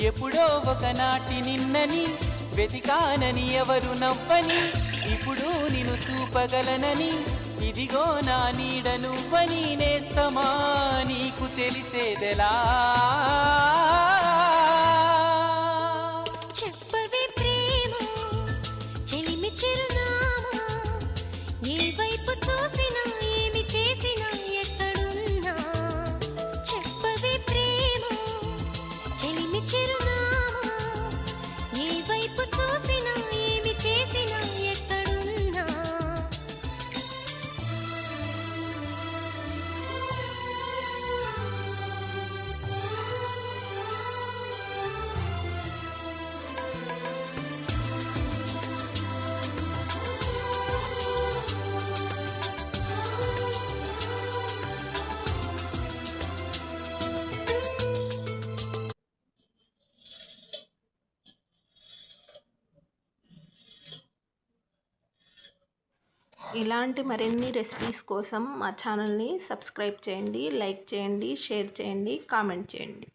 ఎప్పుడో ఒకనాటి నిన్నని వెతికానని ఎవరు నవ్వని, ఇప్పుడు నిన్ను చూపగలనని ఇదిగో నా నీడ నువ్వని. నేస్తమా నీకు తెలిసేదెలా? చెప్పవే ప్రేమ చెలిమి చిరునామా, ఏ వైపు చూసినా ఏమి చేసినా ఎక్కడున్నా. చెప్పవే ప్రేమ చెలిమి చిరునామా, ఏ వైపు చూసినా ఏమి చేసినా ఎక్కడున్నా. ఇలాంటి మరిన్ని రెసిపీస్ కోసం మా ఛానల్ని సబ్స్క్రైబ్ చేయండి, లైక్ చేయండి, షేర్ చేయండి, కామెంట్ చేయండి.